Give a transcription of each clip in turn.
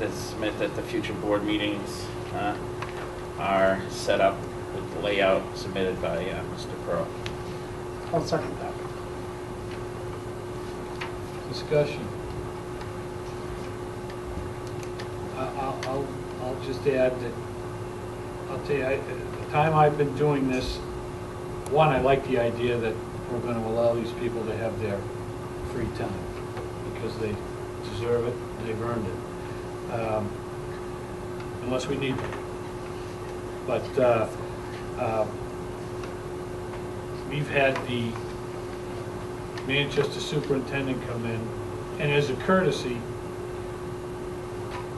to submit that the future board meetings are set up with the layout submitted by Mr. Pearl. I'll second that. Discussion. I'll just add that, I'll tell you, the time I've been doing this, one, I like the idea that we're going to allow these people to have their free time because they deserve it and they've earned it, unless we need them. But we've had the Manchester superintendent come in, and as a courtesy,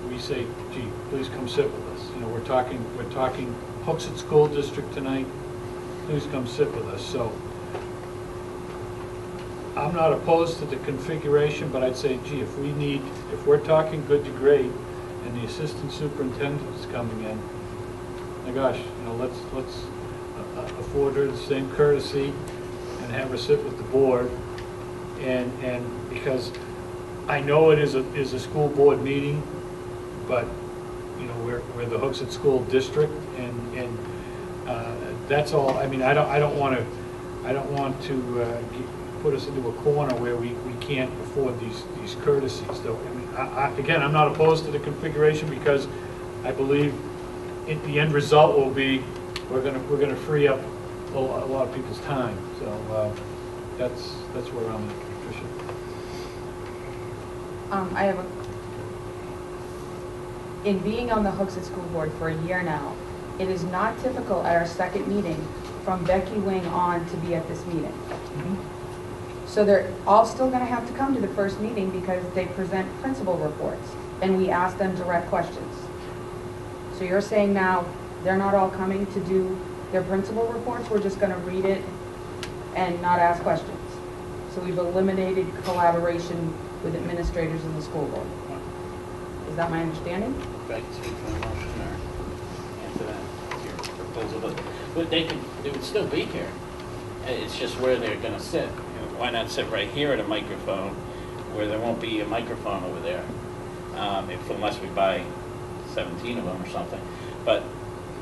we say, gee, please come sit with us. You know, we're talking Hooksett School District tonight. Please come sit with us. So I'm not opposed to the configuration, but I'd say, gee, if we're talking good to great, and the assistant superintendent is coming in, my gosh, you know, let's afford her the same courtesy and have her sit with the board, and because I know it is a school board meeting, but you know we're the Hooksett School District, and that's all. I mean, I don't want to put us into a corner where we can't afford these courtesies. Though I mean, again, I'm not opposed to the configuration because I believe the end result will be we're gonna free up a lot of people's time. So that's where I'm at, Patricia. I have in being on the Hooksett School Board for a year now, it is not typical at our second meeting from Becky Wing on to be at this meeting. Mm-hmm. So they're all still going to have to come to the first meeting because they present principal reports and we ask them direct questions. So you're saying now they're not all coming to do their principal reports, we're just going to read it and not ask questions. So we've eliminated collaboration with administrators in the school board. Is that my understanding? Right, speak for the motion or answer that, your proposal. But they would still be here. It's just where they're going to sit. You know, why not sit right here at a microphone where there won't be a microphone over there, unless we buy 17 of them or something. But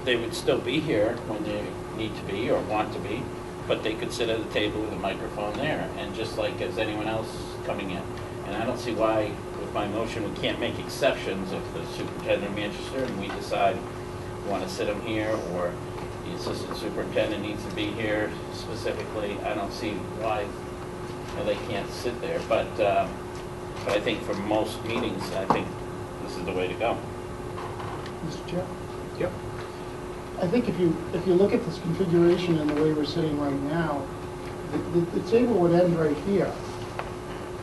they would still be here when they need to be or want to be, but they could sit at a table with a microphone there, and just like as anyone else coming in. And I don't see why, with my motion, we can't make exceptions if the superintendent of Manchester and we decide we want to sit them here, or the assistant superintendent needs to be here specifically. I don't see why they can't sit there. But I think for most meetings, I think this is the way to go. Mr. Chair? Yep. I think if you look at this configuration and the way we're sitting right now, the table would end right here.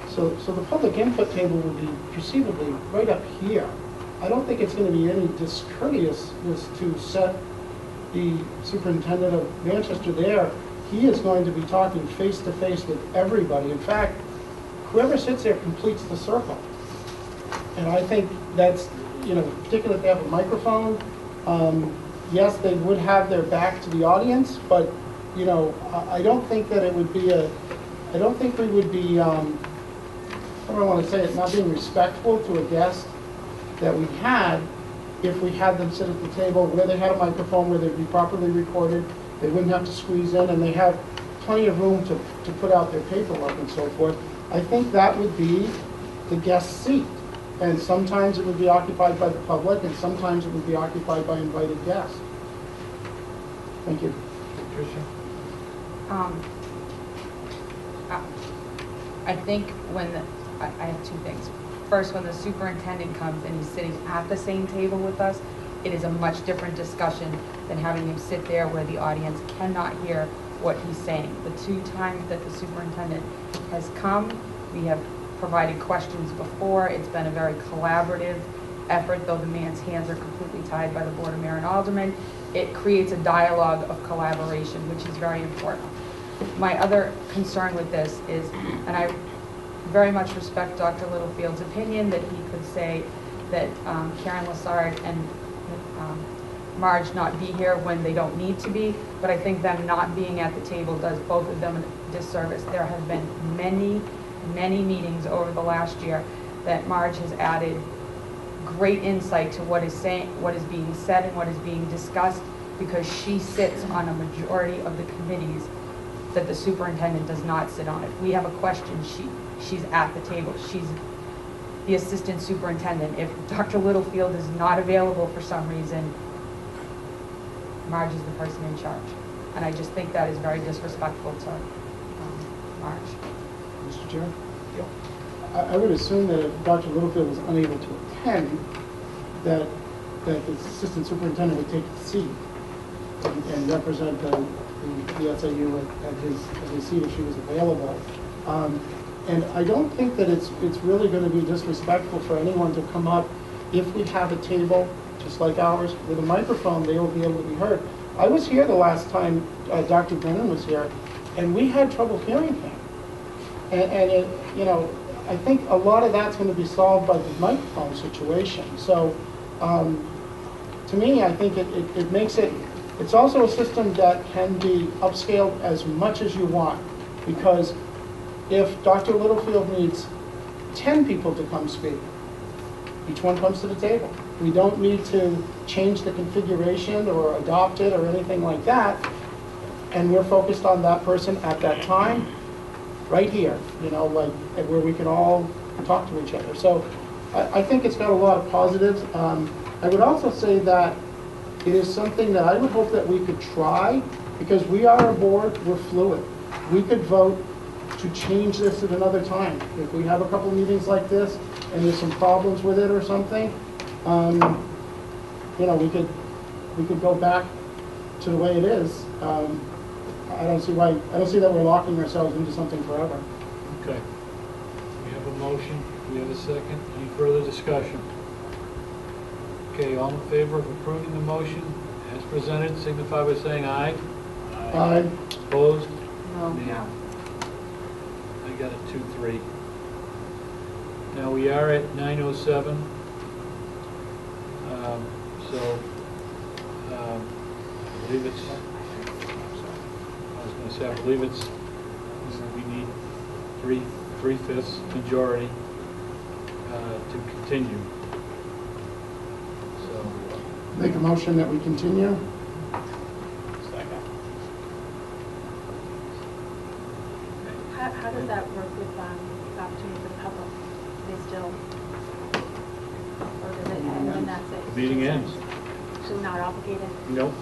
So the public input table would be perceivably right up here. I don't think it's going to be any discourteousness to set the superintendent of Manchester there. He is going to be talking face to face with everybody. In fact, whoever sits there completes the circle. And I think that's, you know, particularly if they have a microphone, yes, they would have their back to the audience, but, you know, I don't think that it would be I don't think we would be, I don't want to say it, not being respectful to a guest that we had if we had them sit at the table where they had a microphone, where they'd be properly recorded, they wouldn't have to squeeze in, and they have plenty of room to put out their paperwork and so forth. I think that would be the guest seat. And sometimes it would be occupied by the public, and sometimes it would be occupied by invited guests. Thank you. Patricia? I think I have two things. First, when the superintendent comes and he's sitting at the same table with us, it is a much different discussion than having him sit there where the audience cannot hear what he's saying. The two times that the superintendent has come, we have provided questions before. It's been a very collaborative effort, though the man's hands are completely tied by the Board of Mayor and Aldermen. It creates a dialogue of collaboration, which is very important. My other concern with this is, and I very much respect Dr. Littlefield's opinion that he could say that Karen Lassard and Marge not be here when they don't need to be, but I think them not being at the table does both of them a disservice. There have been many meetings over the last year that Marge has added great insight to what is being said and what is being discussed, because she sits on a majority of the committees that the superintendent does not sit on. If we have a question, she's at the table. She's the assistant superintendent. If Dr. Littlefield is not available for some reason, Marge is the person in charge. And I just think that is very disrespectful to Marge. Mr. Chair? I would assume that if Dr. Littlefield was unable to attend, that the assistant superintendent would take the seat and represent the SAU at his seat if she was available. And I don't think that it's really going to be disrespectful for anyone to come up if we have a table, just like ours, with a microphone, they will be able to be heard. I was here the last time Dr. Brennan was here, and we had trouble hearing him. And it, you know, I think a lot of that's going to be solved by the microphone situation. So to me, I think it makes it, it's also a system that can be upscaled as much as you want, because if Dr. Littlefield needs 10 people to come speak, each one comes to the table. We don't need to change the configuration or adopt it or anything like that, and we're focused on that person at that time, right here, you know, like where we can all talk to each other. So I think it's got a lot of positives. I would also say that it is something that I would hope that we could try, because we are a board, we're fluid. We could vote to change this at another time. If we have a couple meetings like this and there's some problems with it or something, you know, we could go back to the way it is. I don't see that we're locking ourselves into something forever. Okay. We have a motion. We have a second. Any further discussion? Okay, all in favor of approving the motion as presented, signify by saying aye. Aye. Opposed? No. Yeah. I got a 2-3. Now we are at 9:07. I believe it's, I believe it's, we need three-fifths majority to continue. So, Make a motion that we continue. Second. How does that work with the opportunity for the public? They still, or does it end and that's it? the meeting ends. So we're not obligated? Nope.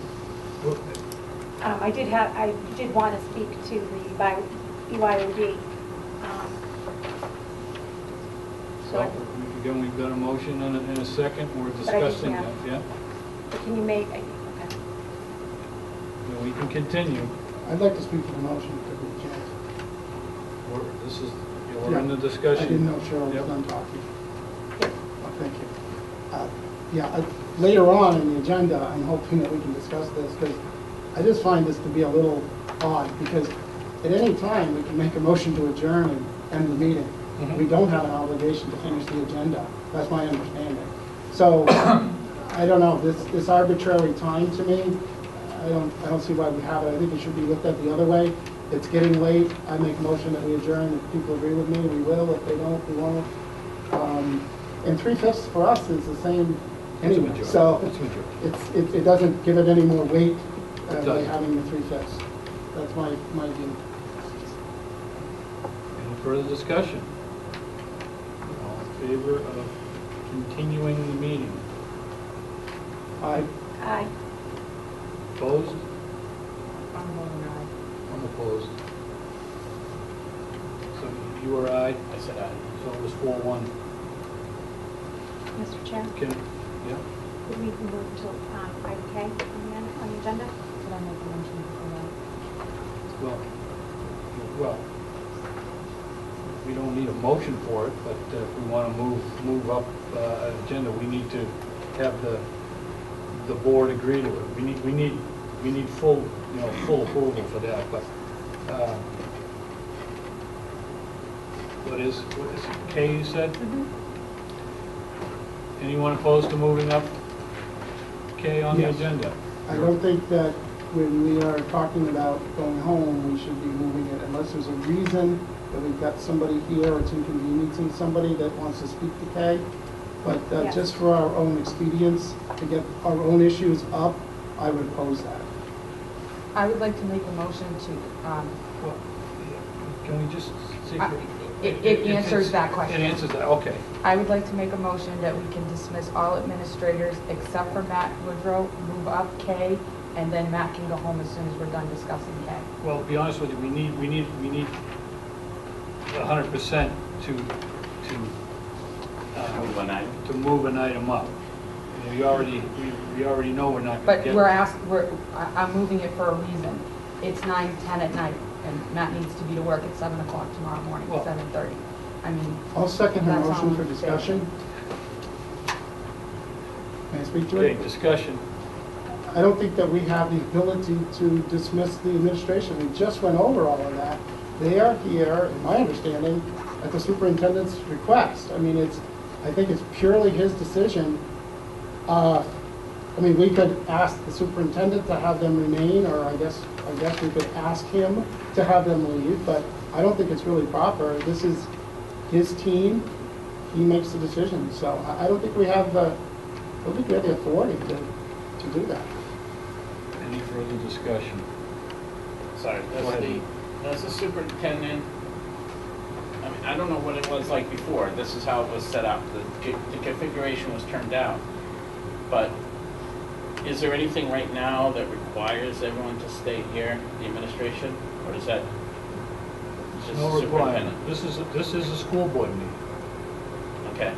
I did want to speak to the BYOD. So, Again, we've got a motion and a second. We're But I just discussing that, have- yeah? but can you make, okay. Yeah, we can continue. I'd like to speak to the motion if there's a chance. This is, we're in the I discussion. didn't know Cheryl was Yep. done talking. Yeah. Oh, thank you. Later on in the agenda, I'm hoping that we can discuss this, because I just find this to be a little odd, because at any time, we can make a motion to adjourn and end the meeting. Mhm. We don't have an obligation to finish the agenda. That's my understanding. So, I don't know, this arbitrary time to me, I don't see why we have it. I think it should be looked at the other way. It's getting late. I make a motion that we adjourn. If people agree with me, we will. If they don't, we won't. And 3/5 for us is the same It's a anyway. majority. So It's a majority. it doesn't give it any more weight It by doesn't. having the 3/5. That's my view. Any further discussion? All in favor of continuing the meeting? Aye. Aye. Opposed? I'm voting aye. I'm opposed. So you were aye, I said aye. so it was 4-1. Mr. Chair, Can, yeah? would we move to item K on the agenda? Did I make a motion for that? Well, we don't need a motion for it, but if we want to move up an agenda, we need to have the board agree to it. We need full, full approval for that, but what is it, K you said? Anyone opposed to moving up K on the Yes. agenda? I don't think that when we are talking about going home, we should be moving it unless there's a reason that we've got somebody here or it's inconveniencing somebody that wants to speak to Kay. But Yes. just for our own expedience, to get our own issues up, I would oppose that. I would like to make a motion to, Well, can we just see? Uh, it answers that question. It answers that, okay. I would like to make a motion that we can dismiss all administrators except for Matt Woodrow, move up K, and then Matt can go home as soon as we're done discussing K. Well, to be honest with you, we need 100% Move an item. to move an item up. We already know we're not going to But get. I'm moving it for a reason. It's 9, 10 at night, and Matt needs to be to work at 7 o'clock tomorrow morning, Well- 7:30. I mean, I'll second her That's motion all for I'm discussion. May I speak to Okay, it? discussion. I don't think that we have the ability to dismiss the administration. We just went over all of that. They are here, in my understanding, at the superintendent's request. I mean, I think it's purely his decision. I mean, we could ask the superintendent to have them remain, or I guess we could ask him to have them leave, but I don't think it's really proper. This is his team. He makes the decision, so I don't think we have the authority to do that. Any further discussion? Sorry, Go ahead. does the superintendent, I mean, I don't know what it was like before. This is how it was set up. The configuration was turned out. But is there anything right now that requires everyone to stay here, the administration? Or is that just No the requirement. superintendent? This is a school board meeting. Okay.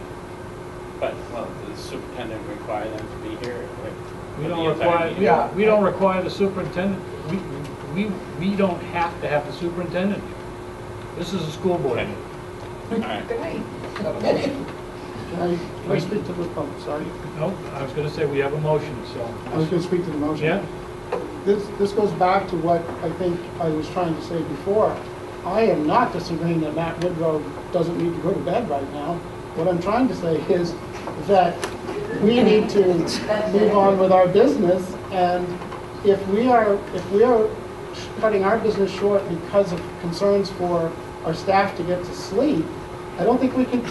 But, well, does the superintendent require them to be here? Or We for don't the entire require, meeting? Yeah. we don't require the superintendent, we don't have to have the superintendent here. This is a school board Okay. meeting. All right. great. Can I speak to the, oh, sorry. No, I was gonna say, we have a motion, so. I was going to speak to the motion. Yeah? This goes back to what I think I was trying to say before. I am not disagreeing that Matt Woodrow doesn't need to go to bed right now. What I'm trying to say is that we need to move on with our business, and if we are cutting our business short because of concerns for our staff to get to sleep, I don't think we can't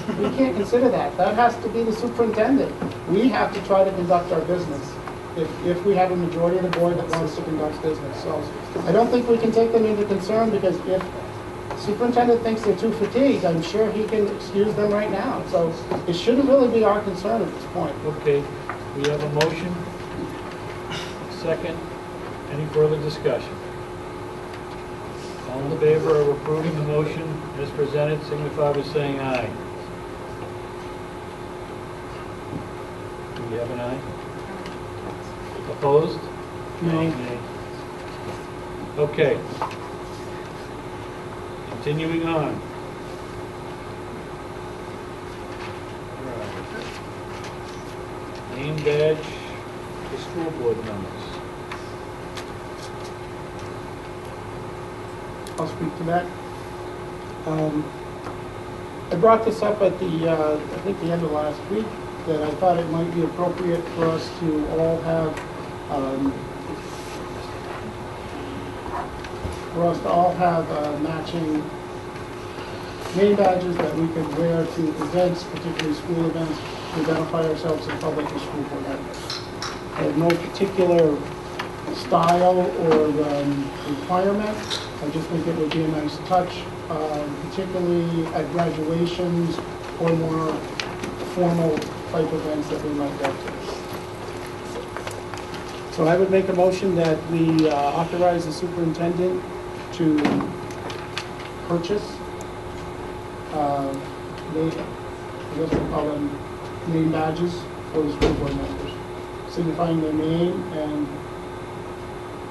consider that. That has to be the superintendent. We have to try to conduct our business if we have a majority of the board that wants to conduct business. So I don't think we can take them into concern, because if the superintendent thinks they're too fatigued, I'm sure he can excuse them right now. So it shouldn't really be our concern at this point. Okay, we have a motion. Second, any further discussion? All in favor of approving the motion as presented, signify by saying aye. Do we have an aye? Opposed? No. Nay. Okay. Continuing on. Name badge for school board members. I'll speak to that. I brought this up at the, I think the end of last week, that I thought it might be appropriate for us to all have, matching name badges that we could wear to events, particularly school events, to identify ourselves in public as school board members. I have no particular style or requirement. I just think it would be a nice touch, particularly at graduations or more formal type events that we might go to. So I would make a motion that we authorize the superintendent to purchase, I guess we call them name badges for the school board members, signifying their name and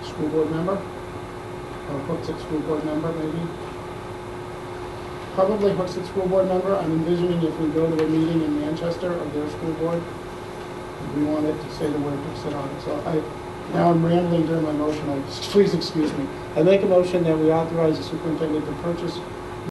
school board member. Or Hooksett school board member, maybe. Probably Hooksett school board member. I'm envisioning if we go to a meeting in Manchester of their school board, we want it to say the word Hooksett on it. So now I'm rambling during my motion, please excuse me. I make a motion that we authorize the superintendent to purchase